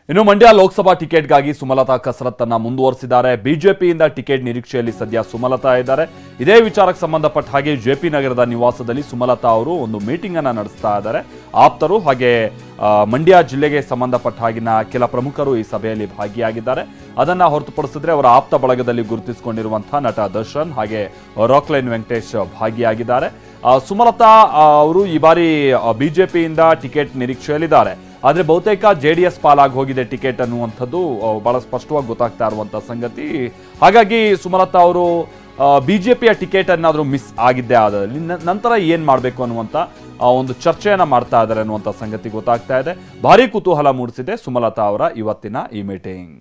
ಇನ್ನು ಮಂಡ್ಯ ಲೋಕಸಭಾ ಟಿಕೆಟ್ಗಾಗಿ ಸುಮಲತಾ ಕಸರತ್ತನ್ನ ಮುಂದುವರಿಸಿದ್ದಾರೆ. ಬಿಜೆಪಿಯಿಂದ ಟಿಕೆಟ್ ನಿರೀಕ್ಷೆಯಲ್ಲಿ ಸದ್ಯ ಸುಮಲತಾ ಇದ್ದಾರೆ. ಇದೇ ವಿಚಾರಕ್ಕೆ ಸಂಬಂಧಪಟ್ಟ ಹಾಗೆ ಜೆಪಿ ನಗರದ ನಿವಾಸದಲ್ಲಿ ಸುಮಲತಾ ಅವರು ಒಂದು ಮೀಟಿಂಗ್ ಅನ್ನ ನಡೆಸ್ತಾ ಇದ್ದಾರೆ. ಆಪ್ತರು ಹಾಗೆ ಮಂಡ್ಯ ಜಿಲ್ಲೆಗೆ ಸಂಬಂಧಪಟ್ಟ ಹಾಗಿನ ಕೆಲ ಪ್ರಮುಖರು ಈ ಸಭೆಯಲ್ಲಿ ಭಾಗಿಯಾಗಿದ್ದಾರೆ. ಅದನ್ನ ಹೊರತುಪಡಿಸಿದ್ರೆ ಅವರ ಆಪ್ತ ಬಳಗದಲ್ಲಿ ಗುರುತಿಸಿಕೊಂಡಿರುವಂತಹ ನಟ ದರ್ಶನ್ ಹಾಗೆ ರಾಕ್ಲೈನ್ ವೆಂಕಟೇಶ್ ಭಾಗಿಯಾಗಿದ್ದಾರೆ. ಸುಮಲತಾ ಅವರು ಈ ಬಾರಿ ಬಿಜೆಪಿಯಿಂದ ಟಿಕೆಟ್ ನಿರೀಕ್ಷೆಯಲ್ಲಿದ್ದಾರೆ. ಆದರೆ ಬಹುತೇಕ ಜೆಡಿಎಸ್ ಪಾಲಾಗಿ ಹೋಗಿದೆ ಟಿಕೆಟ್ ಅನ್ನುವಂಥದ್ದು ಬಹಳ ಸ್ಪಷ್ಟವಾಗಿ ಗೊತ್ತಾಗ್ತಾ ಇರುವಂತಹ ಸಂಗತಿ. ಹಾಗಾಗಿ ಸುಮಲತಾ ಅವರು ಬಿಜೆಪಿಯ ಟಿಕೆಟ್ ಅನ್ನಾದರೂ ಮಿಸ್ ಆಗಿದ್ದೇ ಆದಲ್ಲಿ ನಂತರ ಏನ್ ಮಾಡಬೇಕು ಅನ್ನುವಂಥ ಒಂದು ಚರ್ಚೆಯನ್ನ ಮಾಡ್ತಾ ಇದ್ದಾರೆ ಅನ್ನುವಂಥ ಸಂಗತಿ ಗೊತ್ತಾಗ್ತಾ ಇದೆ. ಭಾರಿ ಕುತೂಹಲ ಮೂಡಿಸಿದೆ ಸುಮಲತಾ ಅವರ ಇವತ್ತಿನ ಈ ಮೀಟಿಂಗ್.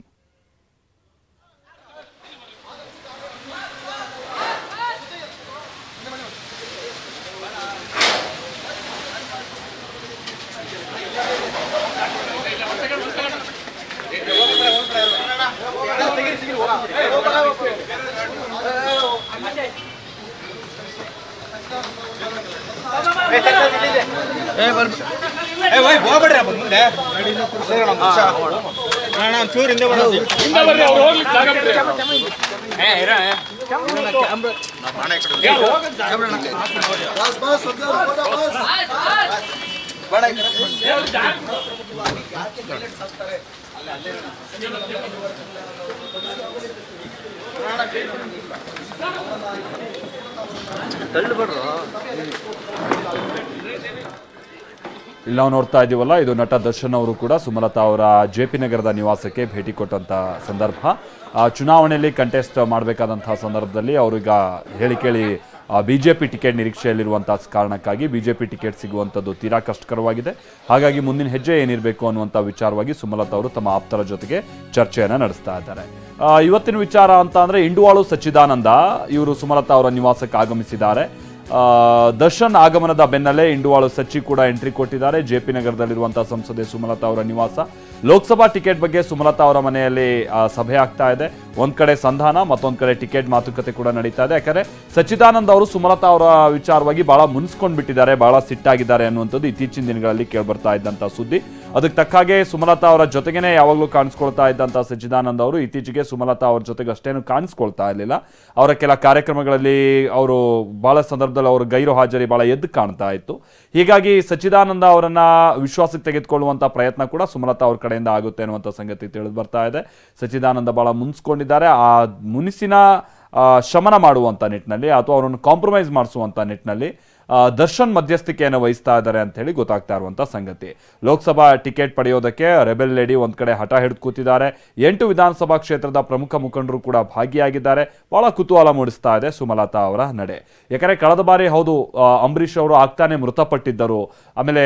ಇಲ್ಲಿ ನಾವು ನೋಡ್ತಾ ಇದ್ದೀವಲ್ಲ, ಇದು ನಟ ದರ್ಶನ್ ಅವರು ಕೂಡ ಸುಮಲತಾ ಅವರ ಜೆಪಿ ನಗರದ ನಿವಾಸಕ್ಕೆ ಭೇಟಿ ಕೊಟ್ಟಂತ ಸಂದರ್ಭ. ಚುನಾವಣೆಯಲ್ಲಿ ಕಂಟೆಸ್ಟ್ ಮಾಡಬೇಕಾದಂತಹ ಸಂದರ್ಭದಲ್ಲಿ ಅವರೀಗ ಹೇಳಿ ಕೇಳಿ ಬಿಜೆಪಿ ಟಿಕೆಟ್ ನಿರೀಕ್ಷೆಯಲ್ಲಿರುವಂತಹ ಕಾರಣಕ್ಕಾಗಿ ಬಿಜೆಪಿ ಟಿಕೆಟ್ ಸಿಗುವಂಥದ್ದು ತೀರಾ ಕಷ್ಟಕರವಾಗಿದೆ. ಹಾಗಾಗಿ ಮುಂದಿನ ಹೆಜ್ಜೆ ಏನಿರಬೇಕು ಅನ್ನುವಂಥ ವಿಚಾರವಾಗಿ ಸುಮಲತಾ ಅವರು ತಮ್ಮ ಆಪ್ತರ ಜೊತೆಗೆ ಚರ್ಚೆಯನ್ನು ನಡೆಸ್ತಾ ಇದ್ದಾರೆ. ಇವತ್ತಿನ ವಿಚಾರ ಅಂತ ಅಂದರೆ ಇಂಡುವಾಳು ಸಚ್ಚಿದಾನಂದ ಇವರು ಸುಮಲತಾ ಅವರ ನಿವಾಸಕ್ಕೆ ಆಗಮಿಸಿದ್ದಾರೆ. ದರ್ಶನ್ ಆಗಮನದ ಬೆನ್ನಲ್ಲೇ ಇಂಡುವಾಳು ಸಚ್ಚಿ ಕೂಡ ಎಂಟ್ರಿ ಕೊಟ್ಟಿದ್ದಾರೆ. ಜೆಪಿ ನಗರದಲ್ಲಿರುವಂತಹ ಸಂಸದೆ ಸುಮಲತಾ ಅವರ ನಿವಾಸ. ಲೋಕಸಭಾ ಟಿಕೆಟ್ ಬಗ್ಗೆ ಸುಮಲತಾ ಅವರ ಮನೆಯಲ್ಲಿ ಸಭೆ ಆಗ್ತಾ ಇದೆ. ಒಂದ್ ಕಡೆ ಸಂಧಾನ, ಮತ್ತೊಂದ್ ಕಡೆ ಟಿಕೆಟ್ ಮಾತುಕತೆ ಕೂಡ ನಡೀತಾ ಇದೆ. ಯಾಕಂದ್ರೆ ಸಚ್ಚಿದಾನಂದ ಅವರು ಸುಮಲತಾ ಅವರ ವಿಚಾರವಾಗಿ ಬಹಳ ಮುನ್ಸ್ಕೊಂಡ್ಬಿಟ್ಟಿದ್ದಾರೆ, ಬಹಳ ಸಿಟ್ಟಾಗಿದ್ದಾರೆ ಅನ್ನುವಂಥದ್ದು ಇತ್ತೀಚಿನ ದಿನಗಳಲ್ಲಿ ಕೇಳ್ಬರ್ತಾ ಇದ್ದಂತ ಸುದ್ದಿ. ಅದಕ್ಕೆ ತಕ್ಕ ಹಾಗೆ ಸುಮಲತಾ ಅವರ ಜೊತೆಗೇನೆ ಯಾವಾಗಲೂ ಕಾಣಿಸ್ಕೊಳ್ತಾ ಇದ್ದಂತ ಸಚ್ಚಿದಾನಂದ ಅವರು ಇತ್ತೀಚೆಗೆ ಸುಮಲತಾ ಅವರ ಜೊತೆಗೆ ಅಷ್ಟೇನು ಕಾಣಿಸ್ಕೊಳ್ತಾ ಇರಲಿಲ್ಲ. ಅವರ ಕೆಲ ಕಾರ್ಯಕ್ರಮಗಳಲ್ಲಿ ಅವರು ಬಹಳ ಸಂದರ್ಭದಲ್ಲಿ ಅವರು ಗೈರು ಹಾಜರಿ ಬಹಳ ಎದ್ದು ಕಾಣ್ತಾ ಇತ್ತು. ಹೀಗಾಗಿ ಸಚ್ಚಿದಾನಂದ ಅವರನ್ನ ವಿಶ್ವಾಸಕ್ಕೆ ತೆಗೆದುಕೊಳ್ಳುವಂತ ಪ್ರಯತ್ನ ಕೂಡ ಸುಮಲತಾ ಅವ್ರ ಕಡೆಯಿಂದ ಆಗುತ್ತೆ ಅನ್ನುವಂಥ ಸಂಗತಿ ತಿಳಿದು ಬರ್ತಾ ಇದೆ. ಸಚ್ಚಿದಾನಂದ ಬಹಳ ಮುನ್ಸ್ಕೊಂಡಿದ್ದಾರೆ. ಆ ಮುನಿಸಿನ ಶಮನ ಮಾಡುವಂತ ನಿಟ್ಟಿನಲ್ಲಿ ಅಥವಾ ಅವರನ್ನು ಕಾಂಪ್ರಮೈಸ್ ಮಾಡಿಸುವಂತ ನಿಟ್ಟಿನಲ್ಲಿ ದರ್ಶನ್ ಮಧ್ಯಸ್ಥಿಕೆಯನ್ನು ವಹಿಸ್ತಾ ಇದ್ದಾರೆ ಅಂತ ಹೇಳಿ ಗೊತ್ತಾಗ್ತಾ ಇರುವಂತ ಸಂಗತಿ. ಲೋಕಸಭಾ ಟಿಕೆಟ್ ಪಡೆಯೋದಕ್ಕೆ ರೆಬೆಲ್ ಲೇಡಿ ಒಂದ್ ಕಡೆ ಹಠ ಹಿಡಿದು ಕೂತಿದ್ದಾರೆ. 8 ವಿಧಾನಸಭಾ ಕ್ಷೇತ್ರದ ಪ್ರಮುಖ ಮುಖಂಡರು ಕೂಡ ಭಾಗಿಯಾಗಿದ್ದಾರೆ. ಬಹಳ ಕುತೂಹಲ ಮೂಡಿಸ್ತಾ ಇದೆ ಸುಮಲತಾ ಅವರ ನಡೆ. ಯಾಕಂದ್ರೆ ಕಳೆದ ಬಾರಿ ಹೌದು ಅಂಬರೀಷ್ ಅವರು ಆಗ್ತಾನೆ ಮೃತಪಟ್ಟಿದ್ದರು. ಆಮೇಲೆ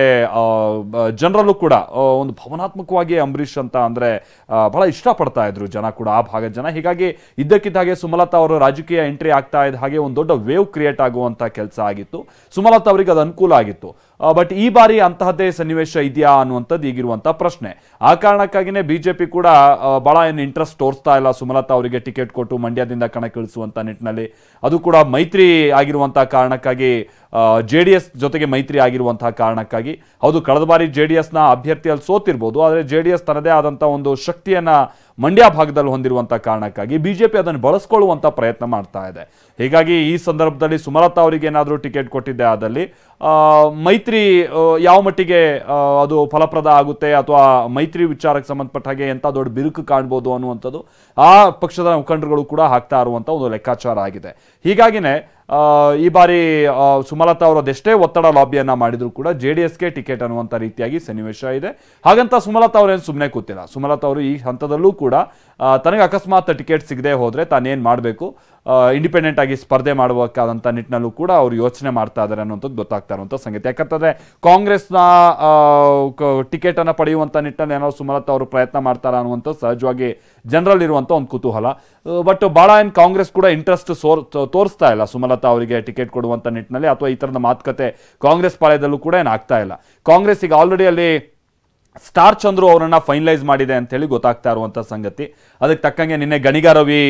ಜನರಲ್ಲೂ ಕೂಡ ಒಂದು ಭಾವನಾತ್ಮಕವಾಗಿ ಅಂಬರೀಷ್ ಅಂತ ಅಂದ್ರೆ ಬಹಳ ಇಷ್ಟಪಡ್ತಾ ಇದ್ರು ಜನ ಕೂಡ, ಆ ಭಾಗದ ಜನ. ಹೀಗಾಗಿ ಇದ್ದಕ್ಕಿದ್ದ ಹಾಗೆ ಸುಮಲತಾ ಅವರು ರಾಜಕೀಯ ಎಂಟ್ರಿ ಆಗ್ತಾ ಇದ್ದ ಹಾಗೆ ಒಂದು ದೊಡ್ಡ ವೇವ್ ಕ್ರಿಯೇಟ್ ಆಗುವಂತ ಕೆಲಸ ಆಗಿತ್ತು. ಸುಮಲತಾ ಅವರಿಗೆ ಅದು ಅನುಕೂಲ ಆಗಿತ್ತು. ಬಟ್ ಈ ಬಾರಿ ಅಂತಹದ್ದೇ ಸನ್ನಿವೇಶ ಇದೆಯಾ ಅನ್ನುವಂಥದ್ದು ಈಗಿರುವಂತಹ ಪ್ರಶ್ನೆ. ಆ ಕಾರಣಕ್ಕಾಗಿನೇ ಬಿಜೆಪಿ ಕೂಡ ಬಹಳ ಏನು ಇಂಟ್ರೆಸ್ಟ್ ತೋರಿಸ್ತಾ ಇಲ್ಲ ಸುಮಲತಾ ಅವರಿಗೆ ಟಿಕೆಟ್ ಕೊಟ್ಟು ಮಂಡ್ಯದಿಂದ ಕಣಕ್ಕಿಳಿಸುವಂತ ನಿಟ್ಟಿನಲ್ಲಿ. ಅದು ಕೂಡ ಮೈತ್ರಿ ಆಗಿರುವಂತಹ ಕಾರಣಕ್ಕಾಗಿ, ಜೆಡಿಎಸ್ ಜೊತೆಗೆ ಮೈತ್ರಿ ಆಗಿರುವಂತಹ ಕಾರಣಕ್ಕಾಗಿ. ಹೌದು, ಕಳೆದ ಬಾರಿ ಜೆಡಿಎಸ್ನ ಅಭ್ಯರ್ಥಿಯಲ್ಲಿ ಸೋತಿರ್ಬೋದು, ಆದರೆ ಜೆಡಿಎಸ್ ತನ್ನದೇ ಆದಂತಹ ಒಂದು ಶಕ್ತಿಯನ್ನ ಮಂಡ್ಯ ಭಾಗದಲ್ಲಿ ಹೊಂದಿರುವಂತಹ ಕಾರಣಕ್ಕಾಗಿ ಬಿಜೆಪಿ ಅದನ್ನು ಬಳಸ್ಕೊಳ್ಳುವಂತ ಪ್ರಯತ್ನ ಮಾಡ್ತಾ ಇದೆ. ಹೀಗಾಗಿ ಈ ಸಂದರ್ಭದಲ್ಲಿ ಸುಮಲತಾ ಅವರಿಗೆ ಏನಾದರೂ ಟಿಕೆಟ್ ಕೊಟ್ಟಿದ್ದೆ ಆದಲ್ಲಿ ಮೈತ್ರಿ ಯಾವ ಮಟ್ಟಿಗೆ ಅದು ಫಲಪ್ರದ ಆಗುತ್ತೆ ಅಥವಾ ಮೈತ್ರಿ ವಿಚಾರಕ್ಕೆ ಸಂಬಂಧಪಟ್ಟ ಹಾಗೆ ಎಂಥ ದೊಡ್ಡ ಬಿರುಕು ಕಾಣ್ಬೋದು ಅನ್ನುವಂಥದ್ದು ಆ ಪಕ್ಷದ ಮುಖಂಡರುಗಳು ಕೂಡ ಹಾಕ್ತಾ ಇರುವಂಥ ಒಂದು ಲೆಕ್ಕಾಚಾರ ಆಗಿದೆ. ಹೀಗಾಗಿನೇ ಈ ಬಾರಿ ಸುಮಲತಾ ಅವರು ಅದೆಷ್ಟೇ ಒತ್ತಡ ಲಾಬಿಯನ್ನ ಮಾಡಿದ್ರು ಕೂಡ ಜೆಡಿಎಸ್ಗೆ ಟಿಕೆಟ್ ಅನ್ನುವಂಥ ರೀತಿಯಾಗಿ ಸನ್ನಿವೇಶ ಇದೆ. ಹಾಗಂತ ಸುಮಲತಾ ಅವರೇನು ಸುಮ್ಮನೆ ಕೂತಿಲ್ಲ. ಸುಮಲತಾ ಅವರು ಈ ಹಂತದಲ್ಲೂ ಕೂಡ ತನಗೆ ಅಕಸ್ಮಾತ್ ಟಿಕೆಟ್ ಸಿಗದೆ ಹೋದ್ರೆ ತಾನೇನು ಮಾಡಬೇಕು, ಇಂಡಿಪೆಂಡೆಂಟ್ ಆಗಿ ಸ್ಪರ್ಧೆ ಮಾಡಬೇಕಾದಂಥ ನಿಟ್ಟಿನಲ್ಲೂ ಕೂಡ ಅವರು ಯೋಚನೆ ಮಾಡ್ತಾ ಇದ್ದಾರೆ ಅನ್ನೋಂಥದ್ದು ಗೊತ್ತಾಗ್ತಾ ಇರುವಂಥ ಸಂಗತಿ. ಯಾಕಂತಂದ್ರೆ ಕಾಂಗ್ರೆಸ್ನ ಟಿಕೆಟ್ ಅನ್ನು ಪಡೆಯುವಂಥ ನಿಟ್ಟಿನಲ್ಲಿ ಏನೋ ಸುಮಲತಾ ಅವರು ಪ್ರಯತ್ನ ಮಾಡ್ತಾರ ಅನ್ನುವಂಥ ಸಹಜವಾಗಿ ಜನರಲ್ಲಿರುವಂಥ ಒಂದು ಕುತೂಹಲ. ಬಟ್ ಭಾಳ ಏನು ಕಾಂಗ್ರೆಸ್ ಕೂಡ ಇಂಟ್ರೆಸ್ಟ್ ತೋರಿಸ್ತಾ ಇಲ್ಲ ಸುಮಲತಾ ಅವರಿಗೆ ಟಿಕೆಟ್ ಕೊಡುವಂಥ ನಿಟ್ಟಿನಲ್ಲಿ, ಅಥವಾ ಈ ಥರದ ಮಾತುಕತೆ ಕಾಂಗ್ರೆಸ್ ಪಾಳ್ಯದಲ್ಲೂ ಕೂಡ ಏನಾಗ್ತಾ ಇಲ್ಲ. ಕಾಂಗ್ರೆಸ್ ಈಗ ಆಲ್ರೆಡಿ ಅಲ್ಲಿ ಸ್ಟಾರ್ ಚಂದ್ರು ಅವರನ್ನ ಫೈನಲೈಸ್ ಮಾಡಿದೆ ಅಂತ ಹೇಳಿ ಗೊತ್ತಾಗ್ತಾ ಇರುವಂತ ಸಂಗತಿ. ಅದಕ್ಕೆ ತಕ್ಕಂಗೆ ನಿನ್ನೆ ಗಣಿಗ ರವಿ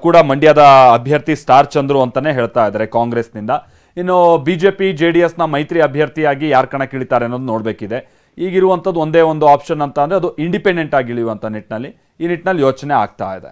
ಕೂಡ ಮಂಡ್ಯದ ಅಭ್ಯರ್ಥಿ ಸ್ಟಾರ್ ಚಂದ್ರು ಅಂತಾನೆ ಹೇಳ್ತಾ ಇದ್ದಾರೆ ಕಾಂಗ್ರೆಸ್ನಿಂದ. ಇನ್ನು ಬಿಜೆಪಿ ಜೆಡಿಎಸ್ನ ಮೈತ್ರಿ ಅಭ್ಯರ್ಥಿಯಾಗಿ ಯಾರು ಕಣಕ್ಕಿಳಿತಾರೆ ಅನ್ನೋದು ನೋಡಬೇಕಿದೆ. ಈಗಿರುವಂಥದ್ದು ಒಂದೇ ಒಂದು ಆಪ್ಷನ್ ಅಂತ ಅಂದರೆ ಅದು ಇಂಡಿಪೆಂಡೆಂಟ್ ಆಗಿ ಇಳಿಯುವಂಥ ನಿಟ್ಟಿನಲ್ಲಿ ಈ ನಿಟ್ಟಿನಲ್ಲಿ ಯೋಚನೆ ಆಗ್ತಾ ಇದೆ.